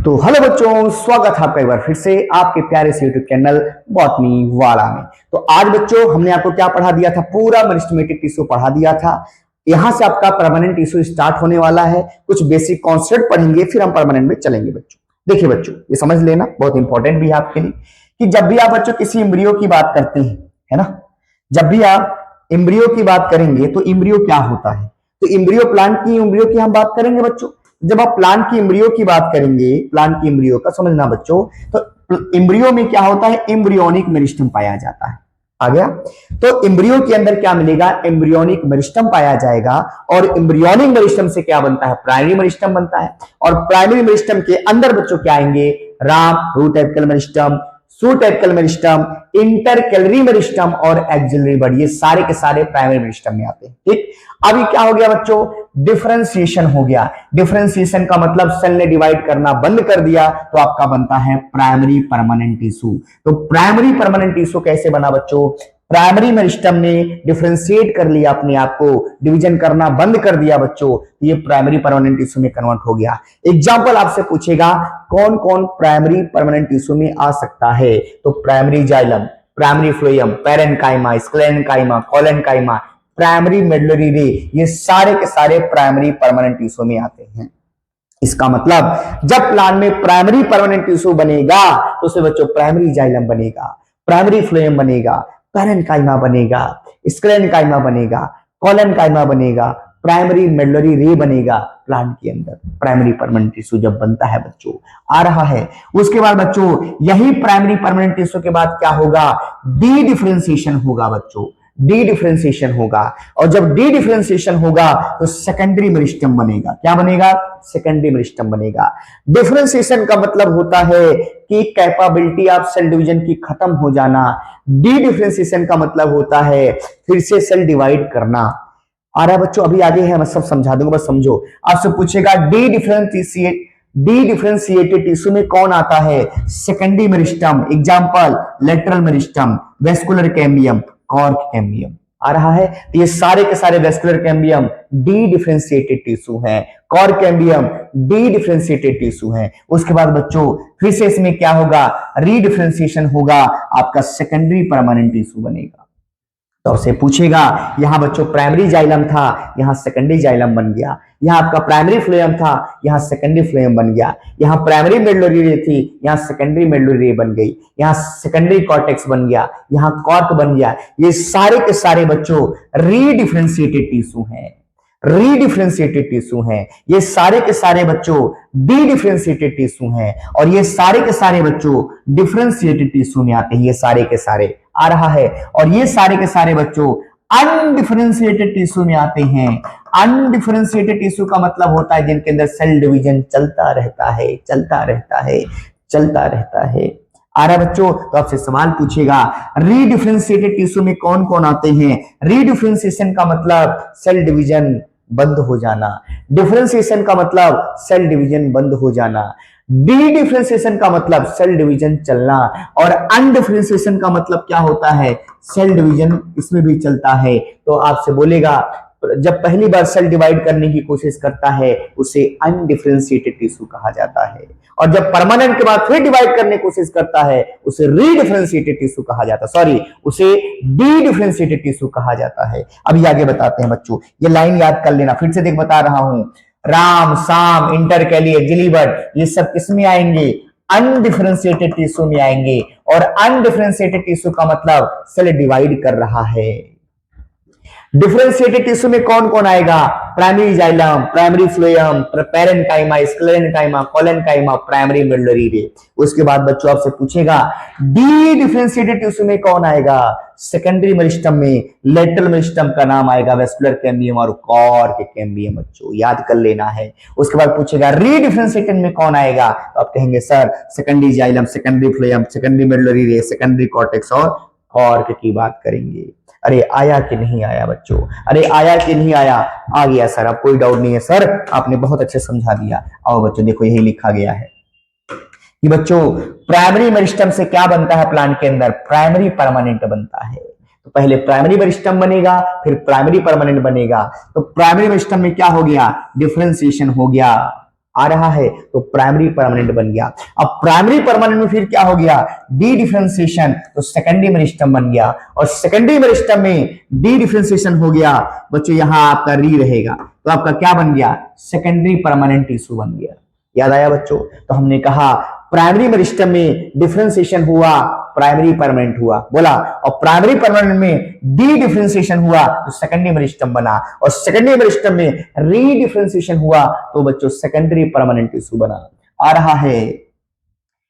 तो हेलो बच्चों, स्वागत है आपका एक बार फिर से आपके प्यारे से यूट्यूब चैनल बॉटनी वाला में। तो आज बच्चों हमने आपको क्या पढ़ा दिया था, पूरा मेरिस्टेमेटिक टिश्यू पढ़ा दिया था। यहां से आपका परमानेंट टिश्यू स्टार्ट होने वाला है। कुछ बेसिक कॉन्सेप्ट पढ़ेंगे, फिर हम परमानेंट में चलेंगे बच्चों। देखिए बच्चों, ये समझ लेना, बहुत इंपॉर्टेंट भी है आपके लिए कि जब भी आप बच्चों किसी एम्ब्रियो की बात करते हैं, है ना, जब भी आप एम्ब्रियो की बात करेंगे तो एम्ब्रियो क्या होता है। तो एम्ब्रियो प्लांट की एम्ब्रियो की हम बात करेंगे बच्चों। जब आप प्लांट की एम्ब्रियो की बात करेंगे, प्लांट की एम्ब्रियो का समझना बच्चों, तो एम्ब्रियो में क्या होता है, एम्ब्रियोनिक मेरिस्टम पाया जाता है। आ गया। तो एम्ब्रियो के अंदर क्या मिलेगा, एम्ब्रियोनिक मेरिस्टम पाया जाएगा। और एम्ब्रियोनिक मेरिस्टम से क्या बनता है, प्राइमरी मेरिस्टम बनता है। और प्राइमरी मेरिस्टम के अंदर बच्चों क्या आएंगे, राम root apical meristem, shoot apical meristem, intercalary meristem और एक्सिलरी बड, ये सारे के सारे प्राइमरी मेरिस्टम में आते हैं। ठीक, अभी क्या हो गया बच्चों, डिफरेंशिएशन हो गया। डिफरेंशिएशन का मतलब सेल ने डिवाइड करना बंद कर दिया तो आपका बनता है प्राइमरी परमानेंट टिश्यू। तो प्राइमरी परमानेंट टिश्यू कैसे बना बच्चों, प्राइमरी मेरिस्टम ने डिफरेंशिएट कर लिया अपने आप को, डिवीजन करना बंद कर दिया बच्चों, ये प्राइमरी परमानेंट टिश्यू में कन्वर्ट हो गया। एग्जांपल आपसे पूछेगा कौन कौन प्राइमरी परमानेंट टिश्यू में आ सकता है, तो primary xylem, primary phloem, parenchyma, sclerenchyma, collenchyma, primary medullary रे, ये सारे के सारे प्राइमरी परमानेंट टिश्यू में आते हैं। इसका मतलब जब प्लांट में प्राइमरी परमानेंट टिश्यू बनेगा तो उसे बच्चों प्राइमरी जाइलम बनेगा, प्राइमरी फ्लोएम बनेगा, पेरेन्काइमा बनेगा, स्क्लेरेन्काइमा बनेगा, कोलेन्काइमा बनेगा, प्राइमरी मेडुलरी रे बनेगा। प्लांट के अंदर प्राइमरी परमानेंट टिश्यू जब बनता है बच्चों, आ रहा है। उसके बाद बच्चों यही प्राइमरी परमानेंट टिश्यू के बाद क्या होगा, डी डिफरेंशिएशन होगा बच्चों, डी डिफरेंशिएशन होगा। और जब डी डिफरेंशिएशन होगा तो सेकेंडरी मेरिस्टम बनेगा। क्या बनेगा, सेकेंडरी मेरिस्टम बनेगा। डिफरेंशिएशन का मतलब होता है कि कैपेबिलिटी ऑफ सेल डिवीजन की खत्म हो जाना। डी डिफरेंशिएशन का मतलब होता है फिर से सेल डिवाइड करना। आ रहा है बच्चों, अभी आगे है, मैं सब समझा दूंगा, बस समझो। आपसे पूछेगा डी डिफरेंशिएटेड टिश्यू में कौन आता है, secondary meristem, example lateral meristem, vascular cambium, cork cambium. आ रहा है। तो ये सारे के सारे vascular cambium dedifferentiated tissue हैं, cork cambium dedifferentiated tissue हैं। उसके बाद बच्चों फिर से इसमें क्या होगा, रीडिफरेंशिएशन होगा, आपका सेकेंडरी परमानेंट टिश्यू बनेगा। तो आपसे पूछेगा यहां बच्चों प्राइमरी जाइलम था, यहां सेकेंडरी जाइलम बन गया। यहां आपका प्राइमरी फ्लोएम था, यहां सेकेंडरी फ्लोएम बन गया। यहां प्राइमरी मेडुलरी रे थी, यहां सेकेंडरी मेडुलरी रे बन गई। यहां सेकेंडरी कॉर्टेक्स बन गया, यहां कॉर्क बन गया। ये सारे के सारे बच्चों रीडिफरेंशिएटेड टिश्यू हैं, रीडिफरेंशिएटेड टिश्यू हैं। ये सारे के सारे बच्चों डी डिफरेंशिएटेड टिश्यू हैं। और ये सारे के सारे बच्चों डिफरेंशिएटेड टिश्यू में आते हैं, ये सारे के सारे। आ रहा है। और ये सारे के सारे बच्चों अनडिफरेंशिएटेड टिश्यू में आते हैं। अनडिफरेंशिएटेड टिश्यू का मतलब होता है जिनके अंदर सेल डिवीजन चलता रहता है, चलता रहता है, चलता रहता है। आ रहा बच्चों, तो आपसे सवाल पूछेगा रीडिफरेंशिएटेड टिश्यू में कौन कौन आते हैं। रीडिफरेंशिएशन का मतलब सेल डिवीजन बंद हो जाना, डिफरेंशिएशन का मतलब सेल डिवीजन बंद हो जाना, डी डिफरेंशिएशन का मतलब सेल डिवीजन चलना, और अनडिफरेंशिएशन का मतलब क्या होता है, सेल डिवीजन इसमें भी चलता है। तो आपसे बोलेगा जब पहली बार सेल डिवाइड करने की कोशिश करता है उसे अनडिफरेंशिएटेड टिश्यू कहा जाता है। और जब परमानेंट के बाद फिर डिवाइड करने की कोशिश करता है उसे रीडिफरेंशिएटेड टिश्यू कहा जाता है, सॉरी उसे डी डिफरेंशिएटेड टिश्यू कहा जाता है। अभी आगे बताते हैं बच्चों, ये लाइन याद कर लेना, फिर से देख बता रहा हूं। राम, साम, इंटरकैली, एक्सिलिबड, ये सब किसमें आएंगे, अनडिफरेंशिएटेड टिश्यू में आएंगे। और अनडिफरेंशिएटेड टिश्यू का मतलब सेल डिवाइड कर रहा है। डिफरेंशिएटेड टिश्यू में कौन कौन आएगा, primary xylem, primary phloem, parenchyma, sclerenchyma, collenchyma, primary medullary रे। उसके बाद बच्चों आपसे पूछेगा डी डिफरेंशिएटेड टिश्यू में कौन आएगा, सेकेंडरी मेरिस्टम में लेटरल मेरिस्टम का नाम आएगा वेस्कुलर कैम्बियम और कॉर्क कैम्बियम। बच्चों याद कर लेना है। उसके बाद पूछेगा रीडिफरेंशिएटेड में कौन आएगा, तो आप कहेंगे sir secondary xylem, secondary phloem, secondary medullary रे, सेकेंडरी कॉर्टेक्स और कॉर्क की बात करेंगे। अरे आया कि नहीं आया बच्चों, अरे आया कि नहीं आया, आ गया सर, अब कोई डाउट नहीं है सर, आपने बहुत अच्छे समझा दिया। आओ बच्चों देखो यही लिखा गया है कि बच्चों प्राइमरी मेरिस्टम से क्या बनता है प्लांट के अंदर, प्राइमरी परमानेंट बनता है। तो पहले प्राइमरी मेरिस्टम बनेगा फिर प्राइमरी परमानेंट बनेगा। तो प्राइमरी मेरिस्टम में क्या हो गया, डिफरेंशिएशन हो गया, आ रहा है तो प्राइमरी परमानेंट बन गया। अब प्राइमरी परमानेंट में फिर क्या हो गया, डी डिफरेंशिएशन, तो सेकेंडरी मेरिस्टम बन गया, और सेकेंडरी मेरिस्टम में डी डिफरेंशिएशन हो गया बच्चों, यहां आपका री रहेगा, तो आपका क्या बन गया, सेकेंडरी परमानेंट टिश्यू बन गया। याद आया बच्चों? तो हमने कहा प्राइमरी मेरिस्टम में डिफरेंशिएशन हुआ, प्राइमरी परमानेंट हुआ बोला, और प्राइमरी परमानेंट में डी डिफरेंशिएशन हुआ तो सेकेंडरी मेरिस्टम बना, और सेकेंडरी मेरिस्टम में री डिफरेंशिएशन हुआ तो बच्चों सेकेंडरी परमानेंट टिश्यू बना। आ रहा है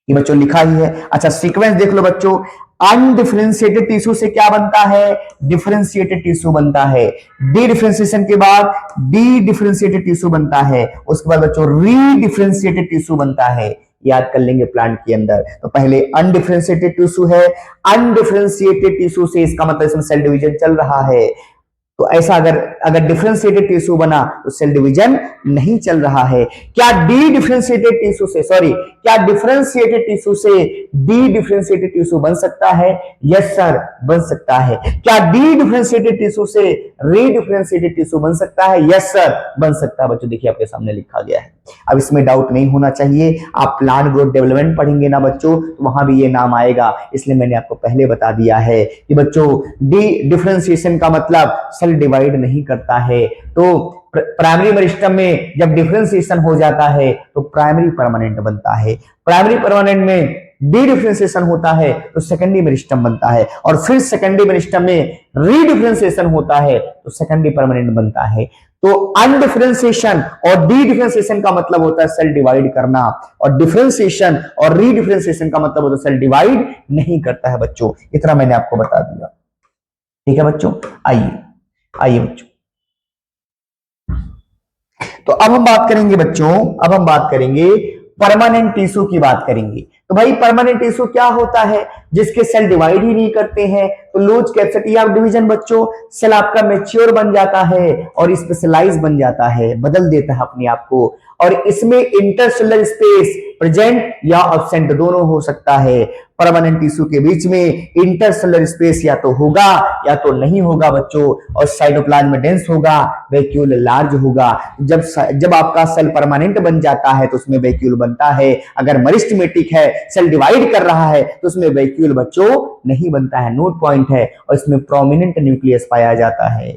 ये बच्चों, लिखा ही है। अच्छा सीक्वेंस देख लो बच्चों, अनडिफरेंशिएटेड टिश्यू से क्या बनता है, डिफरेंशिएटेड टिश्यू बनता है। डी डिफरेंशिएशन के बाद डी डिफरेंशिएटेड टिश्यू बनता है, उसके बाद बच्चों री डिफरेंशिएटेड टिश्यू बनता है। याद कर लेंगे प्लांट के अंदर, तो पहले अनडिफरेंशिएटेड टिश्यू है, अनडिफरेंशिएटेड टिश्यू से इसका मतलब इसमें सेल डिवीजन चल रहा है, तो ऐसा अगर डिफरेंशिएटेड टिश्यू बना तो सेल डिवीजन नहीं चल रहा है। क्या डी डिफरेंशिएटेड टिश्यू से क्या डिफरेंशिएटेड टिश्यू से डी डिफरेंशिएटेड टिश्यू बन सकता है? यस सर, बन सकता है। क्या डी डिफरेंशिएटेड टिश्यू से री डिफरेंशिएटेड टिश्यू बन सकता है? यस सर, बन सकता है। बच्चों देखिए आपके सामने लिखा गया है, अब इसमें डाउट नहीं होना चाहिए। आप प्लांट ग्रोथ डेवलपमेंट पढ़ेंगे ना बच्चों, तो वहां भी ये नाम आएगा, इसलिए मैंने आपको पहले बता दिया है कि बच्चों डी डिफरेंशिएशन का मतलब सेल डिवाइड नहीं करता है। तो प्राइमरी मेरिस्टम में जब डिफरेंशिएशन हो जाता है तो प्राइमरी परमानेंट बनता है, प्राइमरी परमानेंट में डी डिफरेंशिएशन होता है तो सेकेंडरी मेरिस्टम बनता है, और फिर सेकेंडरी मेरिस्टम में री डिफरेंशिएशन होता है तो सेकेंडरी परमानेंट बनता है। तो अनडिफरेंशिएशन और डी डिफरेंशिएशन का मतलब होता है सेल डिवाइड करना, और डिफरेंशिएशन और री डिफरेंशिएशन का मतलब होता है सेल डिवाइड नहीं करता है बच्चों। इतना मैंने आपको बता दिया, ठीक है बच्चों। आइए बच्चों, तो अब हम बात करेंगे बच्चों, अब हम बात करेंगे परमानेंट टिश्यू की बात करेंगे। तो भाई परमानेंट टिश्यू क्या होता है, जिसके सेल डिवाइड ही नहीं करते हैं, तो लूज कैपेसिटी ऑफ डिवीजन बच्चों, सेल आपका मैच्योर बन जाता है और स्पेशलाइज बन जाता है, बदल देता है अपने आप को, और इसमें इंटरसेलुलर स्पेस प्रेजेंट या अब्सेंट दोनों हो सकता है। परमानेंट टिश्यू के बीच में इंटरसेलुलर स्पेस या तो होगा या तो नहीं होगा बच्चों, और साइटोप्लाज्म डेंस होगा, वैक्यूल लार्ज होगा। जब आपका सेल परमानेंट बन जाता है तो उसमें वैक्यूल बनता है, अगर मरिस्टेमेटिक है, सेल डिवाइड कर रहा है, तो उसमें वैक्यूल बच्चों नहीं बनता है, नोट पॉइंट है, और इसमें प्रोमिनेंट न्यूक्लियस पाया जाता है।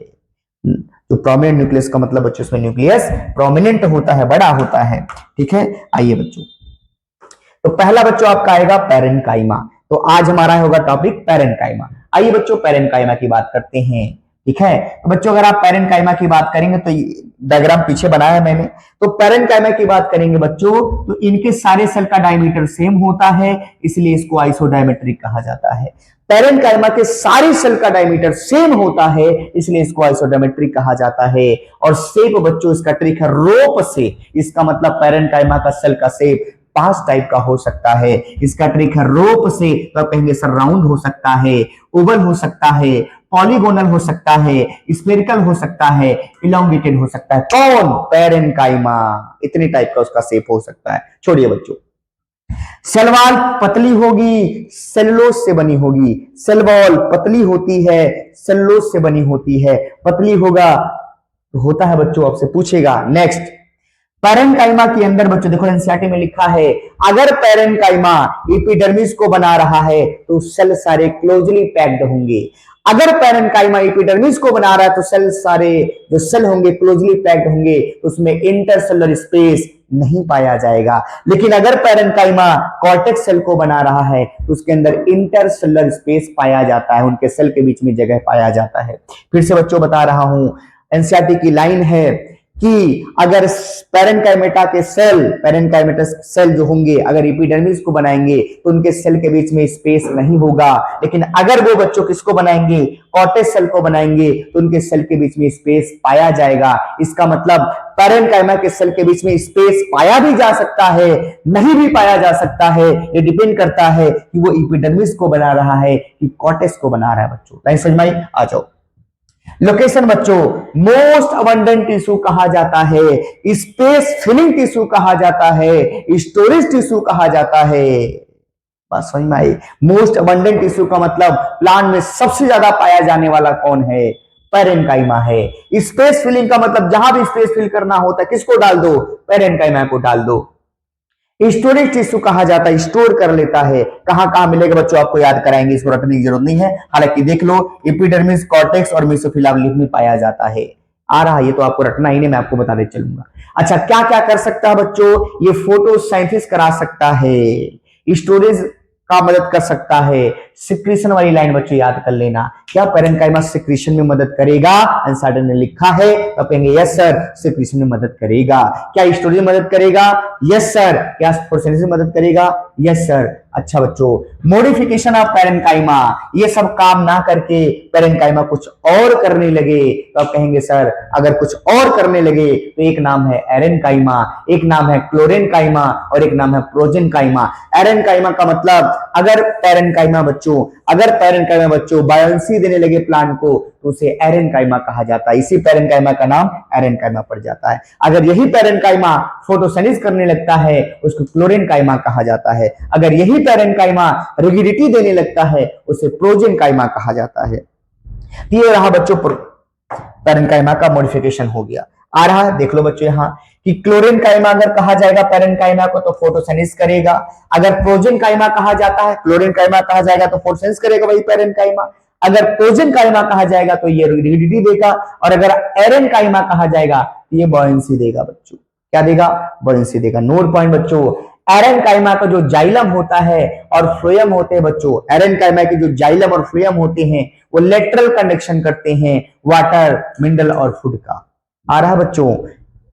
तो प्रोमिनेंट न्यूक्लियस का मतलब बच्चों इसमें न्यूक्लियस प्रोमिनेंट होता है, बड़ा होता है, ठीक है। आइए बच्चों, तो पहला बच्चों आपका आएगा पैरेन्काइमा। तो आज हमारा होगा टॉपिक पैरेन्काइमा। आइए बच्चों पैरेन्काइमा की बात करते हैं, ठीक है। तो बच्चों अगर आप पैरेन्काइमा की बात करेंगे, तो डायग्राम पीछे बनाया है मैंने, तो पैरेन्काइमा की बात करेंगे बच्चों, तो इनके सारे सेल का डायमीटर सेम होता है, इसलिए इसको आइसोडायमेट्रिक कहा जाता है। पैरेन्काइमा के सारे सेल का डायमीटर सेम होता है, इसलिए इसको आइसोडायमेट्रिक कहा जाता है। और शेप बच्चों इसका ट्रिक है रोप से, इसका मतलब पैरेन्काइमा का सेल का शेप 5 टाइप का हो सकता है। इसका ट्रिक है रोप से, तो आप कहेंगे सर राउंड हो सकता है, ओवल हो सकता है, पॉलीगोनल हो सकता है, स्फेरिकल हो सकता है, इलोंगेटेड हो सकता है। कौन? पैरेन्काइमा। इतने टाइप का उसका शेप हो सकता है। छोड़िए बच्चों, सेल वॉल पतली होगी, सेलुलोज से बनी होगी। सेल वॉल पतली होती है, सेलुलोज से बनी होती है। पतली होगा तो होता है बच्चों, आपसे पूछेगा। नेक्स्ट, पैरेन्काइमा के अंदर बच्चों देखो एनसीईआरटी में लिखा है, अगर पैरेन्काइमा एपिडर्मिस को बना रहा है तो सेल सारे क्लोजली पैक्ड होंगे। अगर पैरेन्काइमा एपिडर्मिस को बना रहा है तो सेल सारे जो सेल होंगे क्लोजली पैक्ड होंगे, तो उसमें इंटरसेलुलर स्पेस नहीं पाया जाएगा। लेकिन अगर पैरेन्काइमा कॉर्टेक्स सेल को बना रहा है तो उसके अंदर इंटरसेलुलर स्पेस पाया जाता है, उनके सेल के बीच में जगह पाया जाता है। फिर से बच्चों बता रहा हूं, एनसीईआरटी की लाइन है कि अगर पैरेन्काइमेटस सेल जो होंगे अगर एपिडर्मिस को बनाएंगे तो उनके सेल के बीच में स्पेस नहीं होगा। लेकिन अगर वो बच्चों किसको बनाएंगे, कॉर्टेक्स सेल को बनाएंगे, तो उनके सेल के बीच में स्पेस पाया जाएगा। इसका मतलब पैरेन्काइमा के सेल के बीच में स्पेस पाया भी जा सकता है, नहीं भी पाया जा सकता है। ये डिपेंड करता है कि वो एपिडर्मिस को बना रहा है कि कॉर्टेक्स को बना रहा है। बच्चों लाइन समझ में आई? आ जाओ। लोकेशन बच्चों, मोस्ट अबंडेंट टिश्यू कहा जाता है, स्पेस फिलिंग टिश्यू कहा जाता है, स्टोरेज टिश्यू कहा जाता है। बात समझ में आई? मोस्ट अबंडेंट टिश्यू का मतलब प्लांट में सबसे ज्यादा पाया जाने वाला कौन है? पैरेन्काइमा है। स्पेस फिलिंग का मतलब जहां भी स्पेस फिल करना होता है किसको डाल दो, पैरेन्काइमा को डाल दो। स्टोरेज टिश्यू कहा जाता है, स्टोर कर लेता है। कहां कहां मिलेगा बच्चों आपको याद कराएंगे, इसको रटने की जरूरत नहीं है, हालांकि देख लो एपिडर्मिस, कॉर्टेक्स और मेसोफिला ऑफ लीफ में पाया जाता है। आ रहा है, ये तो आपको रटना ही नहीं, मैं आपको बताते चलूंगा। अच्छा, क्या क्या कर सकता है बच्चों, ये फोटोसिंथेसिस करा सकता है, स्टोरेज का मदद कर सकता है, सिक्रीशन वाली लाइन बच्चों याद कर लेना। क्या पैरेन्काइमा सिक्रीशन में मदद करेगा, आंसर ने लिखा है तो कहेंगे यस सर सिक्रीशन में मदद करेगा। क्या स्टोरेज में मदद करेगा, यस सर। क्या फोटोसिंथेसिस में मदद करेगा, यस सर। अच्छा बच्चों, मॉडिफिकेशन ऑफ पैरेन्काइमा, ये सब काम ना करके पैरेन्काइमा कुछ और करने लगे तो आप कहेंगे सर अगर कुछ और करने लगे तो एक नाम है एरेन्काइमा, एक नाम है क्लोरेन्काइमा और एक नाम है प्रोजेन्काइमा। एरेन्काइमा का मतलब अगर पैरेन्काइमा बच्चों बायोन्सी देने लगे प्लांट को तो उसे एरेन्काइमा कहा जाता है, इसी पैरेन्काइमा का नाम एरेन्काइमा पड़ जाता है। अगर यही पैरेन्काइमा फोटोसिंथेसिस करने लगता है उसको क्लोरेन्काइमा कहा जाता है। अगर यही पैरेन्काइमा रिगिडिटी देने लगता है उसे प्रोजेन्काइमा कहा जाता है। ये रहा बच्चों पैरेन्काइमा का मॉडिफिकेशन हो गया। आ रहा है, देख लो बच्चों यहाँ कि क्लोरेन्काइमा अगर कहा जाएगा पैरेन्काइमा को तो फोटोसिंथेसिस करेगा, अगर प्रोजेन्काइमा कहा जाता है, क्लोरेन्काइमा कहा जाएगा तो फोटोसिंथेसिस करेगा वही पैरेन्काइमा, अगर प्रोजेन्काइमा कहा जाएगा तो ये रिगिडिटी देगा, और अगर एरेन्काइमा कहा जाएगा तो ये बॉयंसी देगा बच्चों। क्या देगा, बॉयंसी देगा। नोट पॉइंट बच्चों, एरेन्काइमा का जो जाइलम होता है और फ्लोएम होते हैं बच्चों, एरेन्काइमा के जो जाइलम और फ्लोएम होते हैं वो लेटरल कंडक्शन करते हैं वाटर, मिनरल और फूड का। आ रहा है बच्चों,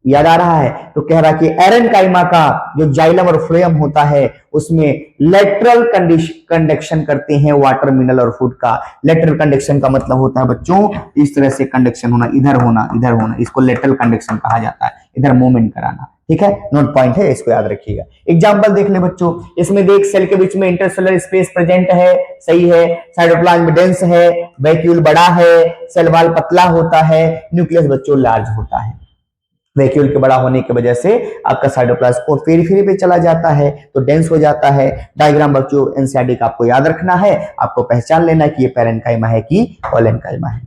याद आ रहा है, तो कह रहा कि एरेन्काइमा का जो जाइलम और फ्लोएम होता है उसमें लेटरल कंडक्शन करते हैं वाटर, मिनरल और फूड का। लेटरल कंडक्शन का मतलब होता है बच्चों इस तरह से कंडक्शन होना, इधर होना, इधर होना, इसको लेटरल कंडक्शन कहा जाता है, इधर मूवमेंट कराना। ठीक है, नोट पॉइंट है, इसको याद रखिएगा। एग्जांपल देख ले बच्चों, इसमें देख सेल के बीच में इंटरसेलुलर स्पेस प्रेजेंट है, सही है, साइटोप्लाज्म डेंस है, वैक्यूल बड़ा है, सेल वॉल पतला होता है, न्यूक्लियस बच्चों लार्ज होता है। वैक्यूल के बड़ा होने की वजह से आपका साइटोप्लाज्म पेरिफेरी पे चला जाता है तो डेंस हो जाता है। डायग्राम बच्चों एनसीईआरटी का आपको याद रखना है, आपको पहचान लेना कि ये पैरेन्काइमा है कि कॉलेन्काइमा है।